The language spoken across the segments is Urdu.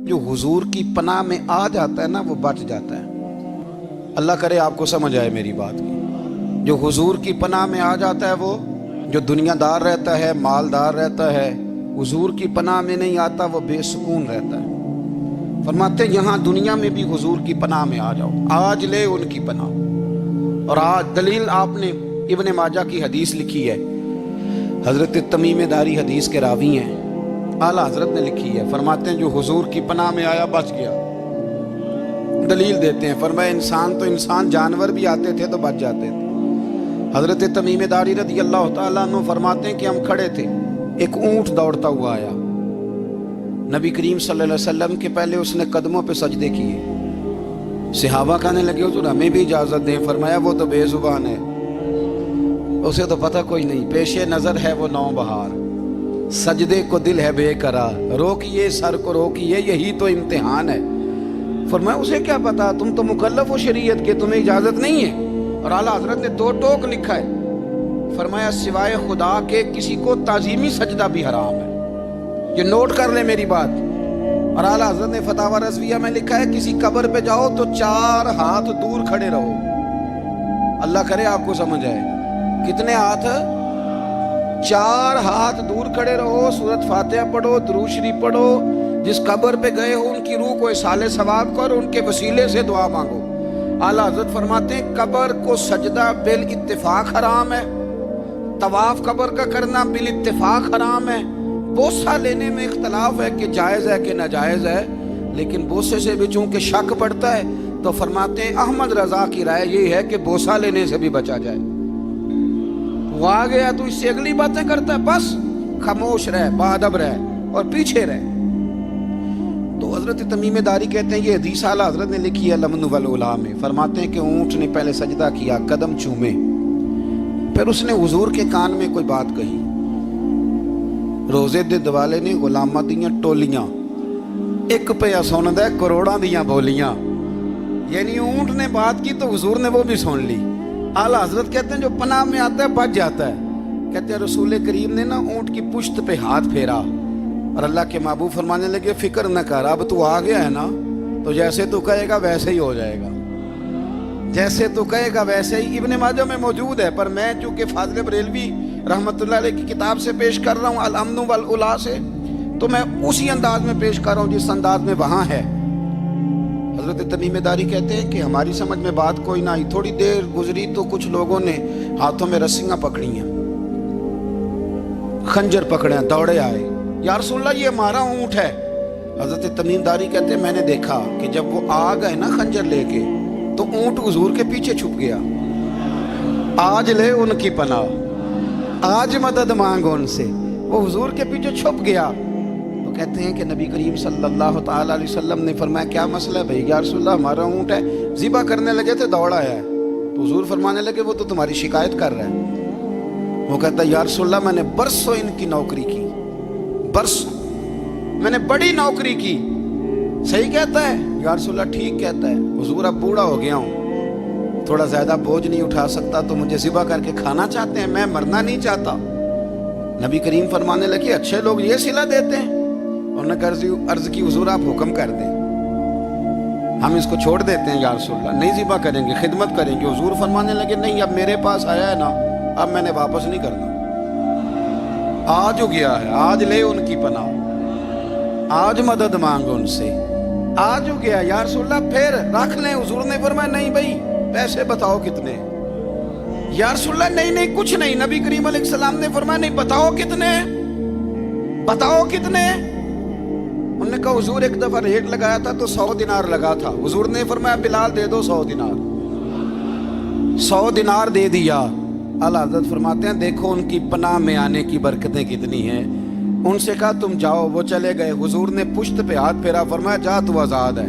جو حضور کی پناہ میں آ جاتا ہے نا وہ بچ جاتا ہے۔ اللہ کرے آپ کو سمجھ آئے میری بات کی۔ جو حضور کی پناہ میں آ جاتا ہے وہ جو دنیا دار رہتا ہے، مالدار رہتا ہے، حضور کی پناہ میں نہیں آتا وہ بے سکون رہتا ہے۔ فرماتے ہیں یہاں دنیا میں بھی حضور کی پناہ میں آ جاؤ، آج لے ان کی پناہ۔ اور آج دلیل آپ نے ابن ماجہ کی حدیث لکھی ہے، حضرت تمیم داری حدیث کے راوی ہیں، اعلیٰ حضرت نے لکھی ہے، فرماتے ہیں جو حضور کی پناہ میں آیا بچ گیا۔ دلیل دیتے ہیں، فرمایا انسان جانور بھی آتے تھے تو بچ جاتے تھے۔ حضرت تمیم داری رضی اللہ تعالیٰ عنہ فرماتے ہیں کہ ہم کھڑے تھے، ایک اونٹ دوڑتا ہوا آیا، نبی کریم صلی اللہ علیہ وسلم کے پہلے اس نے قدموں پہ سجدے کیے۔ صحابہ کہنے لگے حضور ہمیں بھی اجازت دیں، فرمایا وہ تو بے زبان ہے، اسے تو پتہ کوئی نہیں، پیش نظر ہے وہ نو بہار، سجدے کو دل ہے بے قرار، روکیے سر کو روکیے یہی تو امتحان ہے۔ فرمایا اسے کیا پتا، تم تو مکلف ہو شریعت کے، تمہیں اجازت نہیں ہے۔ اور اعلیٰ حضرت نے دو ٹوک لکھا ہے، فرمایا سوائے خدا کے کسی کو تعظیمی سجدہ بھی حرام ہے۔ یہ نوٹ کر لیں میری بات۔ اور اعلیٰ حضرت نے فتاوی رضویہ میں لکھا ہے کسی قبر پہ جاؤ تو 4 ہاتھ دور کھڑے رہو۔ اللہ کرے آپ کو سمجھ آئے، کتنے ہاتھ؟ 4 ہاتھ دور کھڑے رہو، سورۃ فاتحہ پڑھو، درود شریف پڑھو، جس قبر پہ گئے ہو ان کی روح کو اصالِ ثواب کرو، ان کے وسیلے سے دعا مانگو۔ اعلیٰ حضرت فرماتے ہیں قبر کو سجدہ بالاتفاق حرام ہے، طواف قبر کا کرنا بالاتفاق حرام ہے، بوسہ لینے میں اختلاف ہے کہ جائز ہے کہ ناجائز ہے، لیکن بوسے سے بھی چونکہ شک پڑتا ہے تو فرماتے ہیں احمد رضا کی رائے یہ ہے کہ بوسہ لینے سے بھی بچا جائے۔ وہ آ گیا تو اس سے اگلی باتیں کرتا ہے، بس خاموش رہ، باادب رہ اور پیچھے رہ۔ تو حضرت تمیم داری کہتے ہیں یہ حدیث اعلیٰ حضرت نے لکھی ہے لمن والعلا میں، فرماتے ہیں کہ اونٹ نے پہلے سجدہ کیا، قدم چومے، پھر اس نے حضور کے کان میں کوئی بات کہی۔ روزے دے دوالے نے غلاماں دیاں ٹولیاں، ایک پیا سندا ہے کروڑاں دیاں بولیاں، یعنی اونٹ نے بات کی تو حضور نے وہ بھی سن لی۔ اعلیٰ حضرت کہتے ہیں جو پناہ میں آتا ہے بچ جاتا ہے۔ کہتے ہیں رسول کریم نے نا اونٹ کی پشت پہ ہاتھ پھیرا اور اللہ کے محبوب فرمانے لگے فکر نہ کر، اب تو آ گیا ہے نا تو جیسے تو کہے گا ویسے ہی ہو جائے گا، جیسے تو کہے گا ویسے ہی۔ ابن ماجہ میں موجود ہے، پر میں چونکہ فاضل بریلوی رحمۃ اللہ علیہ کی کتاب سے پیش کر رہا ہوں الامن والعلا سے، تو میں اسی انداز میں پیش کر رہا ہوں جس انداز میں وہاں ہے۔ حضرت تمیم داری کہتے ہیں کہ ہماری سمجھ میں بات کوئی نہ آئی، تھوڑی دیر گزری تو کچھ لوگوں نے ہاتھوں میں رسیاں پکڑی ہیں، خنجر پکڑے ہیں، دوڑے آئے، یا رسول اللہ یہ ہمارا اونٹ ہے۔ حضرت تمیم داری کہتے ہیں میں نے دیکھا کہ جب وہ آ گئے نا خنجر لے کے تو اونٹ حضور کے پیچھے چھپ گیا۔ آج لے ان کی پناہ، آج مدد مانگو ان سے، وہ حضور کے پیچھے چھپ گیا۔ تو کہتے ہیں کہ نبی کریم صلی اللہ تعالیٰ علیہ وسلم نے فرمایا کیا مسئلہ ہے بھائی؟ یا رسول اللہ ہمارا اونٹ ہے، ذبح کرنے لگے تھے دوڑ آیا ہے۔ تو حضور فرمانے لگے وہ تو تمہاری شکایت کر رہا ہے۔ وہ کہتا ہے یا رسول اللہ میں نے برسوں ان کی نوکری کی، برسوں میں نے بڑی نوکری کی۔ صحیح کہتا ہے یا رسول اللہ؟ ٹھیک کہتا ہے حضور، اب بوڑھا ہو گیا ہوں، تھوڑا زیادہ بوجھ نہیں اٹھا سکتا، تو مجھے ذبح کر کے کھانا چاہتے ہیں، میں مرنا نہیں چاہتا۔ نبی کریم فرمانے لگے اچھے لوگ یہ صلہ دیتے ہیں؟ انہوں نے عرض کی حضور آپ حکم کر دیں، ہم اس کو چھوڑ دیتے ہیں یا رسول اللہ، نہیں ذبح کریں گے، خدمت کریں گے۔ حضور فرمانے لگے نہیں، اب میرے پاس آیا ہے نا، اب میں نے واپس نہیں کرنا، آج ہو گیا ہے، آج لے ان کی پناہ، آج مدد مانگو ان سے، آج ہو گیا یا رسول اللہ پھر رکھ لیں۔ حضور نے فرمایا نہیں بھائی پیسے بتاؤ کتنے؟ یا رسول اللہ نہیں کچھ نہیں۔ نبی کریم علیہ السلام نے فرمایا نہیں بتاؤ کتنے، بتاؤ کتنے؟ انہوں نے کہا حضور ایک دفعہ ریٹ لگایا تھا تو 100 دینار لگا تھا۔ حضور نے فرمایا بلال دے دو 100 دینار، 100 دینار دے دیا۔ اعلیٰ حضرت فرماتے ہیں دیکھو ان کی پناہ میں آنے کی برکتیں کتنی ہیں۔ ان سے کہا تم جاؤ، وہ چلے گئے۔ حضور نے پشت پہ ہاتھ پھیرا، فرمایا جا تو آزاد ہے۔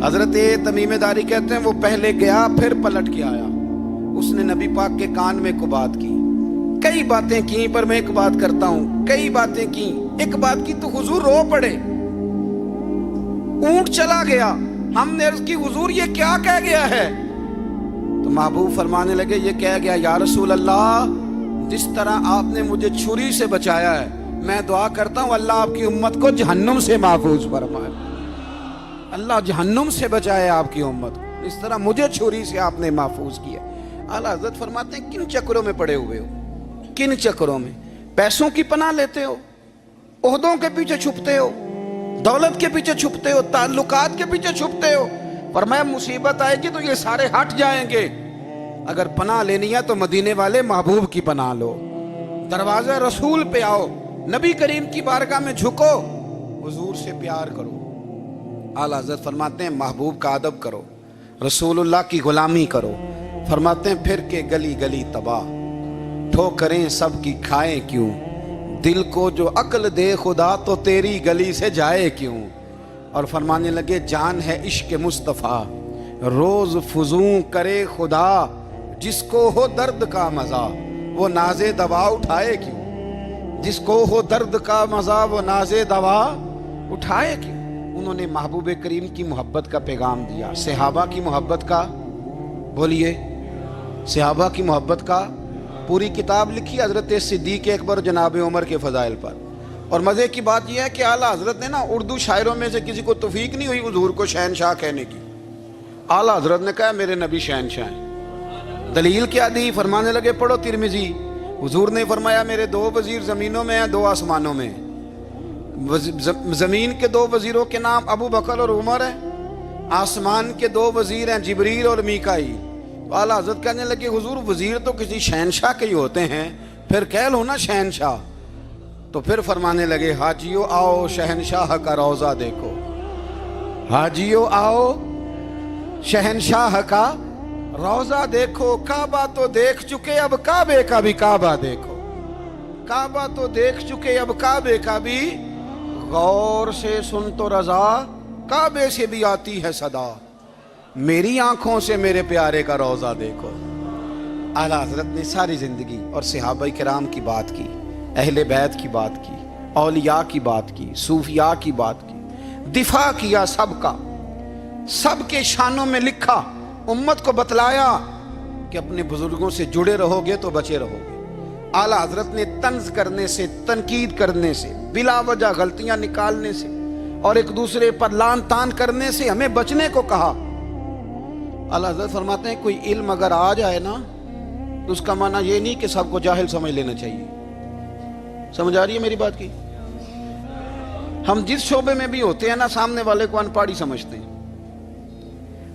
حضرت تمیم داری کہتے ہیں وہ پہلے گیا پھر پلٹ کے آیا، اس نے نبی پاک کے کان میں کو بات کی، کئی باتیں کی، پر میں ایک بات کرتا ہوں، کئی باتیں کی، ایک بات کی تو حضور رو پڑے۔ اونٹ چلا گیا، ہم نے عرض کی حضور یہ کیا کہہ گیا ہے؟ تو محبوب فرمانے لگے یہ کہہ گیا یا رسول اللہ جس طرح آپ نے مجھے چھری سے بچایا ہے میں دعا کرتا ہوں اللہ آپ کی امت کو جہنم سے محفوظ فرمائے، اللہ جہنم سے بچائے آپ کی امت کو، اس طرح مجھے چھری سے آپ نے محفوظ کیا۔ اعلیٰ حضرت فرماتے ہیں کن چکروں میں پڑے ہوئے ہو، کن چکروں میں؟ پیسوں کی پناہ لیتے ہو، عہدوں کے پیچھے چھپتے ہو، دولت کے پیچھے چھپتے ہو، تعلقات کے پیچھے چھپتے ہو، فرمایا مصیبت آئے گی تو یہ سارے ہٹ جائیں گے۔ اگر پناہ لینی ہے تو مدینے والے محبوب کی پناہ لو، دروازہ رسول پہ آؤ، نبی کریم کی بارگاہ میں جھکو، حضور سے پیار کرو۔ اعلیٰ حضرت فرماتے ہیں محبوب کا ادب کرو، رسول اللہ کی غلامی کرو۔ فرماتے ہیں پھر کے گلی گلی تباہ، ٹھوکریں سب کی کھائیں کیوں، دل کو جو عقل دے خدا تو تیری گلی سے جائے کیوں۔ اور فرمانے لگے جان ہے عشق مصطفیٰ، روز فزوں کرے خدا، جس کو ہو درد کا مزہ وہ ناز دوا اٹھائے کیوں، جس کو ہو درد کا مزہ وہ ناز دوا اٹھائے کیوں۔ انہوں نے محبوب کریم کی محبت کا پیغام دیا، صحابہ کی محبت کا، بولیے صحابہ کی محبت کا پوری کتاب لکھی حضرت صدیق اکبر جناب عمر کے فضائل پر۔ اور مزے کی بات یہ ہے کہ اعلیٰ حضرت نے نا اردو شاعروں میں سے کسی کو توفیق نہیں ہوئی حضور کو شہنشاہ کہنے کی، اعلیٰ حضرت نے کہا میرے نبی شہنشاہ ہیں۔ دلیل کیا دی؟ فرمانے لگے پڑھو ترمذی، حضور نے فرمایا میرے دو وزیر زمینوں میں ہیں، دو آسمانوں میں ہیں۔ زمین کے دو وزیروں کے نام ابو بکر اور عمر ہیں، آسمان کے دو وزیر ہیں جبریل اور میکائیل۔ تو اعلیٰ حضرت کہنے لگے حضور وزیر تو کسی شہنشاہ کے ہی ہوتے ہیں، پھر کہہ لو نا شہنشاہ۔ تو پھر فرمانے لگے حاجیو آؤ شہنشاہ کا روضہ دیکھو، حاجیو آؤ شہنشاہ کا روضہ دیکھو، کعبہ تو دیکھ چکے اب کعبے کا بھی کعبہ دیکھو، کعبہ تو دیکھ چکے اب کعبے کا بھی، غور سے سن تو رضا کعبے سے بھی آتی ہے صدا، میری آنکھوں سے میرے پیارے کا روضہ دیکھو۔ اعلیٰ حضرت نے ساری زندگی اور صحابہ کرام کی بات کی، اہل بیت کی بات کی، اولیاء کی بات کی، صوفیاء کی بات کی، دفاع کیا سب کا، سب کے شانوں میں لکھا، امت کو بتلایا کہ اپنے بزرگوں سے جڑے رہو گے تو بچے رہو گے۔ اعلیٰ حضرت نے طنز کرنے سے، تنقید کرنے سے، بلا وجہ غلطیاں نکالنے سے اور ایک دوسرے پر لان تان کرنے سے ہمیں بچنے کو کہا۔ اعلیٰ حضرت فرماتے ہیں کوئی علم اگر آ جائے نا تو اس کا معنی یہ نہیں کہ سب کو جاہل سمجھ لینا چاہیے۔ سمجھ آ رہی ہے میری بات کی؟ ہم جس شعبے میں بھی ہوتے ہیں نا سامنے والے کو ان پڑھ سمجھتے ہیں۔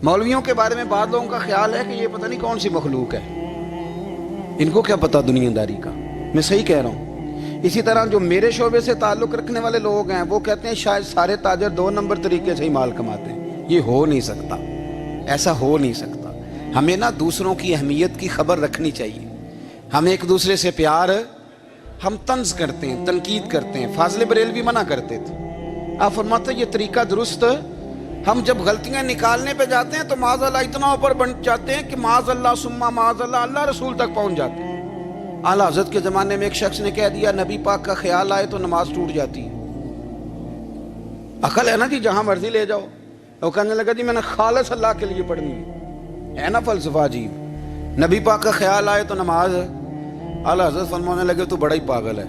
مولویوں کے بارے میں بعض لوگوں کا خیال ہے کہ یہ پتہ نہیں کون سی مخلوق ہے، ان کو کیا پتہ دنیا داری کا۔ میں صحیح کہہ رہا ہوں۔ اسی طرح جو میرے شعبے سے تعلق رکھنے والے لوگ ہیں وہ کہتے ہیں شاید سارے تاجر دو نمبر طریقے سے ہی مال کماتے ہیں۔ یہ ہو نہیں سکتا، ایسا ہو نہیں سکتا۔ ہمیں نا دوسروں کی اہمیت کی خبر رکھنی چاہیے، ہم ایک دوسرے سے پیار، ہم طنز کرتے ہیں، تنقید کرتے ہیں۔ فاضل بریلوی منع کرتے تھے، آپ فرماتے ہیں یہ طریقہ درست، ہم جب غلطیاں نکالنے پہ جاتے ہیں تو معاذ اللہ اتنا اوپر بن جاتے ہیں کہ معاذ اللہ ثم معاذ اللہ اللہ رسول تک پہنچ جاتے ہیں۔ اعلیٰ حضرت کے زمانے میں ایک شخص نے کہہ دیا نبی پاک کا خیال آئے تو نماز ٹوٹ جاتی ہے۔ عقل ہے نا جی، جہاں مرضی لے جاؤ۔ وہ کہنے لگا جی میں نے خالص اللہ کے لیے پڑھنی ہے نا فلسفہ عجیب، نبی پاک کا خیال آئے تو نماز۔ اعلیٰ حضرت فرمانے لگے تو بڑا ہی پاگل ہے،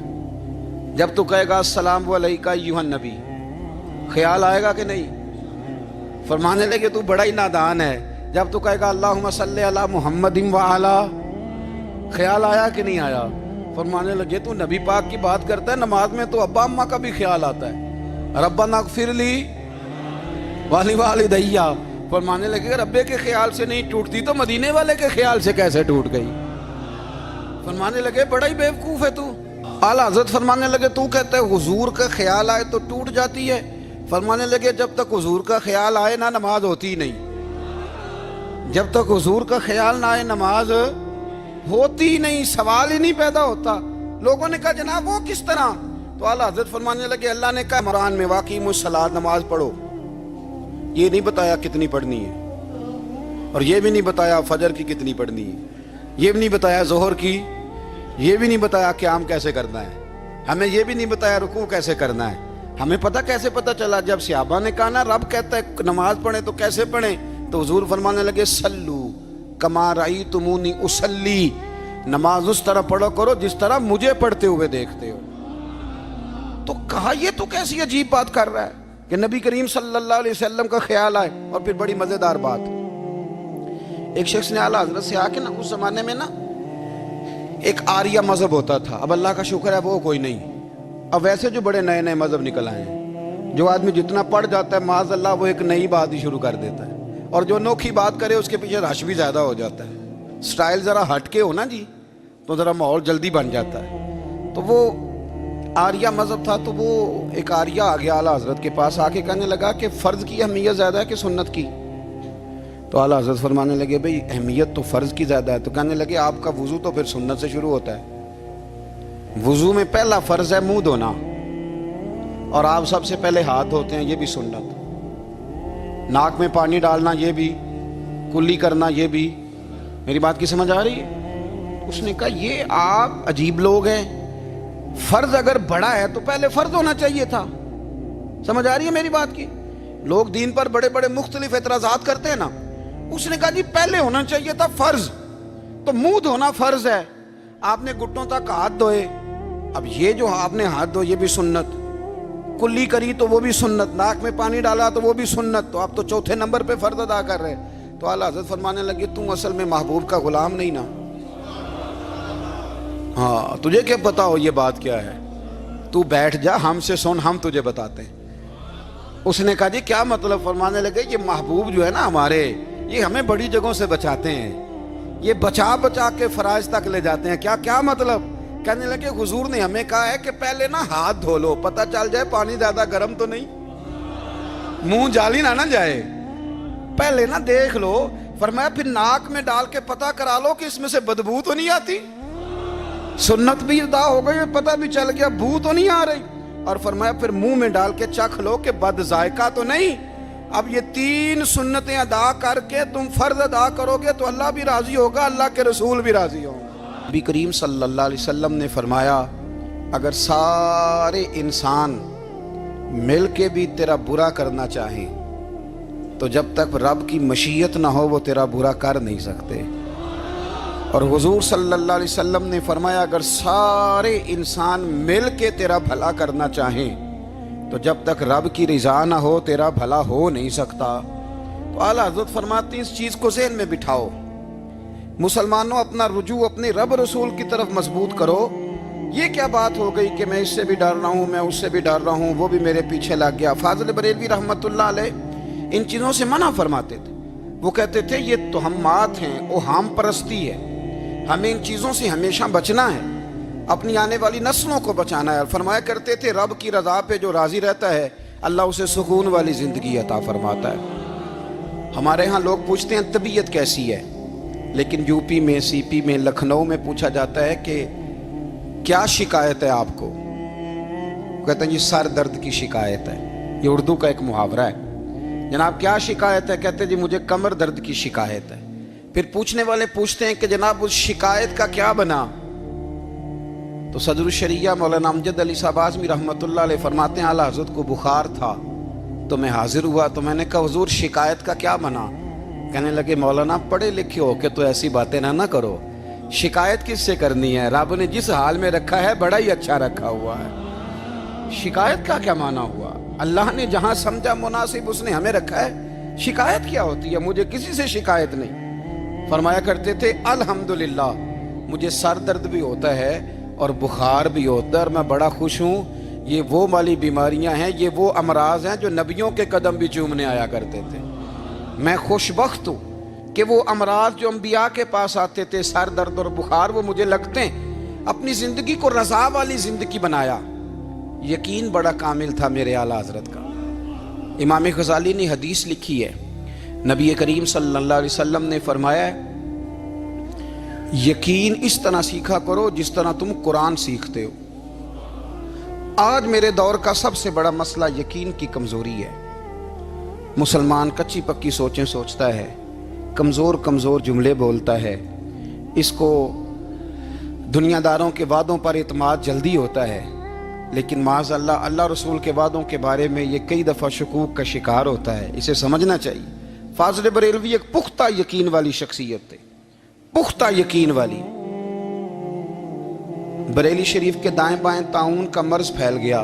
جب تو کہے گا السلام علیکہ ایھا النبی، خیال آئے گا کہ نہیں؟ فرمانے لگے تو بڑا ہی نادان ہے، جب تو کہے گا اللہم صلی علی محمد وعلی، خیال آیا کہ نہیں آیا؟ فرمانے لگے تو نبی پاک کی بات کرتا ہے، نماز میں تو ابا اماں کا بھی خیال آتا ہے، ربنا اغفر لی والدیّ۔ فرمانے لگے ربے کے خیال سے نہیں ٹوٹتی تو مدینے والے کے خیال سے کیسے ٹوٹ گئی؟ فرمانے لگے بڑا ہی بیوقوف ہے تو۔ اعلیٰ حضرت فرمانے لگے تو کہتا ہے حضور کا خیال آئے تو ٹوٹ جاتی ہے۔ فرمانے لگے جب تک حضور کا خیال آئے نہ نماز ہوتی نہیں، جب تک حضور کا خیال نہ آئے نماز ہوتی نہیں، سوال ہی نہیں پیدا ہوتا۔ لوگوں نے کہا جناب وہ کس طرح؟ تو اعلیٰ حضرت فرمانے لگے اللہ نے کہا قرآن میں واقعی الصلاۃ، نماز پڑھو، یہ نہیں بتایا کتنی پڑھنی ہے، اور یہ بھی نہیں بتایا فجر کی کتنی پڑھنی ہے، یہ بھی نہیں بتایا ظہر کی، یہ بھی نہیں بتایا قیام کیسے کرنا ہے، ہمیں یہ بھی نہیں بتایا رکوع کیسے کرنا ہے۔ ہمیں پتہ کیسے پتہ چلا؟ جب صحابہ نے کہا نا رب کہتا ہے نماز پڑھیں تو کیسے پڑھیں، تو حضور فرمانے لگے سلو کما رأیتمونی اصلی، نماز اس طرح پڑھو کرو جس طرح مجھے پڑھتے ہوئے دیکھتے ہو۔ تو کہا یہ تو کیسی عجیب بات کر رہا ہے کہ نبی کریم صلی اللہ علیہ وسلم کا خیال آئے. اور پھر بڑی مزیدار بات, ایک شخص نے اعلیٰ حضرت سے آ کے نا, اس زمانے میں نا ایک آریہ مذہب ہوتا تھا, اب اللہ کا شکر ہے وہ کوئی نہیں. اب ویسے جو بڑے نئے نئے مذہب نکل آئے ہیں, جو آدمی جتنا پڑھ جاتا ہے معاذ اللہ وہ ایک نئی بات ہی شروع کر دیتا ہے, اور جو انوکھی بات کرے اس کے پیچھے رش بھی زیادہ ہو جاتا ہے. سٹائل ذرا ہٹ کے ہو نا جی تو ذرا ماحول جلدی بن جاتا ہے. تو وہ آریہ مذہب تھا, تو وہ ایک آریہ آ گیا اعلیٰ حضرت کے پاس, آ کے کہنے لگا کہ فرض کی اہمیت زیادہ ہے کہ سنت کی؟ تو اعلیٰ حضرت فرمانے لگے بھئی اہمیت تو فرض کی زیادہ ہے. تو کہنے لگے آپ کا وضو تو پھر سنت سے شروع ہوتا ہے. وضو میں پہلا فرض ہے منہ دھونا, اور آپ سب سے پہلے ہاتھ دھوتے ہیں, یہ بھی سنت. ناک میں پانی ڈالنا یہ بھی, کلی کرنا یہ بھی. میری بات کی سمجھ آ رہی ہے؟ اس نے کہا یہ آپ عجیب لوگ ہیں, فرض اگر بڑا ہے تو پہلے فرض ہونا چاہیے تھا. سمجھ آ رہی ہے میری بات کی؟ لوگ دین پر بڑے بڑے مختلف اعتراضات کرتے ہیں نا. اس نے کہا جی پہلے ہونا چاہیے تھا فرض. تو منہ دھونا فرض ہے, آپ نے گھٹنوں تک ہاتھ دھوئے, اب یہ جو آپ نے ہاتھ دھو یہ بھی سنت, کلی کری تو وہ بھی سنت, ناک میں پانی ڈالا تو وہ بھی سنت, تو آپ تو چوتھے نمبر پہ فرض ادا کر رہے. تو اعلیٰ حضرت فرمانے لگے تم اصل میں محبوب کا غلام نہیں نا. ہاں تجھے کیا پتا ہو یہ بات کیا ہے, تو بیٹھ جا ہم سے سن, ہم تجھے بتاتے ہیں. اس نے کہا جی کیا مطلب؟ فرمانے لگے یہ محبوب جو ہے نا ہمارے, یہ ہمیں بڑی جگہوں سے بچاتے ہیں, یہ بچا بچا کے فرائض تک لے جاتے ہیں. کیا مطلب؟ کہنے لگے حضور نے ہمیں کہا ہے کہ پہلے نا ہاتھ دھو لو, پتہ چل جائے پانی زیادہ گرم تو نہیں, منہ جالی نہ جائے, پہلے نا دیکھ لو. فرمایا پھر ناک میں ڈال کے پتہ کرا لو کہ اس میں سے بدبو تو نہیں آتی. سنت بھی ادا ہو گئی, پتہ بھی چل گیا بو تو نہیں آ رہی. اور فرمایا پھر منہ میں ڈال کے چکھ لو کہ بد ذائقہ تو نہیں. اب یہ 3 سنتیں ادا کر کے تم فرض ادا کرو گے تو اللہ بھی راضی ہوگا, اللہ کے رسول بھی راضی ہوں. نبی کریم صلی اللہ علیہ وسلم نے فرمایا اگر سارے انسان مل کے بھی تیرا برا کرنا چاہیں تو جب تک رب کی مشیت نہ ہو وہ تیرا برا کر نہیں سکتے. اور حضور صلی اللہ علیہ وسلم نے فرمایا اگر سارے انسان مل کے تیرا بھلا کرنا چاہیں تو جب تک رب کی رضا نہ ہو تیرا بھلا ہو نہیں سکتا. تو اعلیٰ حضرت فرماتے ہیں اس چیز کو ذہن میں بٹھاؤ, مسلمانوں اپنا رجوع اپنے رب رسول کی طرف مضبوط کرو. یہ کیا بات ہو گئی کہ میں اس سے بھی ڈر رہا ہوں, میں اس سے بھی ڈر رہا ہوں, وہ بھی میرے پیچھے لگ گیا. فاضل بریلوی رحمۃ اللہ علیہ ان چیزوں سے منع فرماتے تھے. وہ کہتے تھے یہ توہمات ہیں, اوہام پرستی ہے, ہمیں ان چیزوں سے ہمیشہ بچنا ہے, اپنی آنے والی نسلوں کو بچانا ہے. فرمایا کرتے تھے رب کی رضا پہ جو راضی رہتا ہے اللہ اسے سکون والی زندگی عطا فرماتا ہے. ہمارے ہاں لوگ پوچھتے ہیں طبیعت کیسی ہے, لیکن یو پی میں, سی پی میں, لکھنؤ میں پوچھا جاتا ہے کہ کیا شکایت ہے آپ کو؟ کہتے ہیں جی سر درد کی شکایت ہے. یہ اردو کا ایک محاورہ ہے. جناب کیا شکایت ہے؟ کہتے ہیں جی مجھے کمر درد کی شکایت ہے. پھر پوچھنے والے پوچھتے ہیں کہ جناب اس شکایت کا کیا بنا؟ تو صدر الشریعہ مولانا امجد علی صاحب اعظمی رحمۃ اللہ علیہ فرماتے ہیں اعلیٰ حضرت کو بخار تھا تو میں حاضر ہوا, تو میں نے کہا حضور شکایت کا کیا بنا؟ کہنے لگے مولانا پڑھے لکھے ہو کے تو ایسی باتیں نہ کرو, شکایت کس سے کرنی ہے؟ رب نے جس حال میں رکھا ہے بڑا ہی اچھا رکھا ہوا ہے. شکایت کا کیا معنی ہوا؟ اللہ نے جہاں سمجھا مناسب اس نے ہمیں رکھا ہے, شکایت کیا ہوتی ہے؟ مجھے کسی سے شکایت نہیں. فرمایا کرتے تھے الحمدللہ مجھے سر درد بھی ہوتا ہے اور بخار بھی ہوتا ہے اور میں بڑا خوش ہوں. یہ وہ والی بیماریاں ہیں, یہ وہ امراض ہیں جو نبیوں کے قدم بھی چومنے آیا کرتے تھے. میں خوش بخت ہوں کہ وہ امراض جو انبیاء کے پاس آتے تھے, سر درد اور بخار, وہ مجھے لگتے ہیں. اپنی زندگی کو رضا والی زندگی بنایا. یقین بڑا کامل تھا میرے اعلیٰ حضرت کا. امام غزالی نے حدیث لکھی ہے, نبی کریم صلی اللہ علیہ وسلم نے فرمایا ہے یقین اس طرح سیکھا کرو جس طرح تم قرآن سیکھتے ہو. آج میرے دور کا سب سے بڑا مسئلہ یقین کی کمزوری ہے. مسلمان کچی پکی سوچیں سوچتا ہے, کمزور جملے بولتا ہے, اس کو دنیا داروں کے وعدوں پر اعتماد جلدی ہوتا ہے, لیکن معاذ اللہ رسول کے وعدوں کے بارے میں یہ کئی دفعہ شکوک کا شکار ہوتا ہے. اسے سمجھنا چاہیے. فاضل بریلوی ایک پختہ یقین والی شخصیت تھے, پختہ یقین والی. بریلی شریف کے دائیں بائیں طاعون کا مرض پھیل گیا,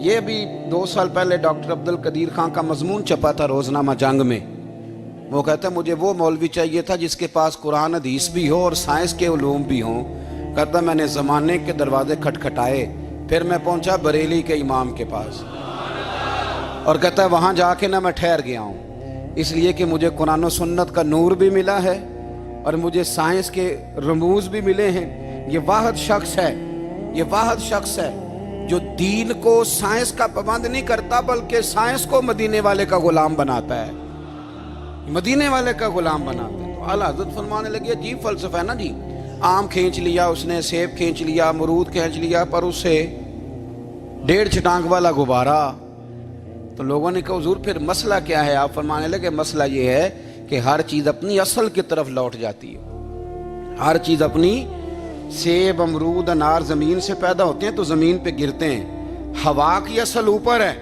یہ بھی 2 سال پہلے ڈاکٹر عبدالقدیر خان کا مضمون چھپا تھا روزنامہ جنگ میں. وہ کہتا ہے مجھے وہ مولوی چاہیے تھا جس کے پاس قرآن حدیث بھی ہو اور سائنس کے علوم بھی ہوں. کہتا میں نے زمانے کے دروازے کھٹکھٹائے، پھر میں پہنچا بریلی کے امام کے پاس، اور کہتا ہے وہاں جا کے میں ٹھہر گیا ہوں، اس لیے کہ مجھے قرآن و سنت کا نور بھی ملا ہے اور مجھے سائنس کے رموز بھی ملے ہیں. یہ واحد شخص ہے جو دین کو سائنس کا پابند نہیں کرتا بلکہ سائنس کو مدینے والے کا غلام بناتا ہے، مدینے والے کا غلام بناتا ہے. تو اعلیٰ حضرت فرمانے لگے عجیب فلسفہ ہے نا جی، آم کھینچ لیا اس نے، سیب کھینچ لیا، امرود کھینچ لیا، پر اس سے 1.5 چھٹانک والا غبارہ. تو لوگوں نے کہا حضور پھر مسئلہ کیا ہے؟ آپ فرمانے لگے مسئلہ یہ ہے کہ ہر چیز اپنی اصل کی طرف لوٹ جاتی ہے. ہر چیز اپنی، سیب، امرود، انار زمین سے پیدا ہوتے ہیں تو زمین پہ گرتے ہیں. ہوا کی اصل اوپر ہے،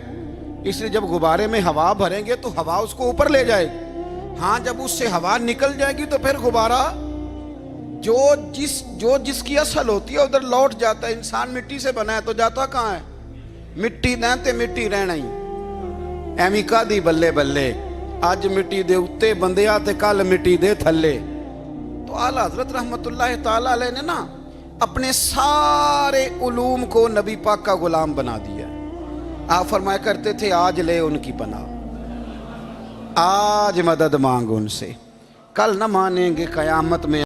اس لیے جب غبارے میں ہوا بھریں گے تو ہوا اس کو اوپر لے جائے گی. ہاں جب اس سے ہوا نکل جائے گی تو پھر غبارہ جو جس کی اصل ہوتی ہے ادھر لوٹ جاتا ہے. انسان مٹی سے بنا ہے تو جاتا کہاں ہے؟ مٹی دیں تے مٹی رہنا ہی. ایویں کا دی بلے بلے، اج مٹی دے اتے بندیا تے کل مٹی دے تھلے. تو اعلیٰ حضرت رحمت اللہ تعالیٰ علیہ نے نا اپنے سارے علوم کو نبی پاک کا غلام بنا دیا. آپ فرمایا کرتے تھے آج لے ان کی پناہ، آج مدد مانگ ان سے، کل نہ مانیں گے قیامت میں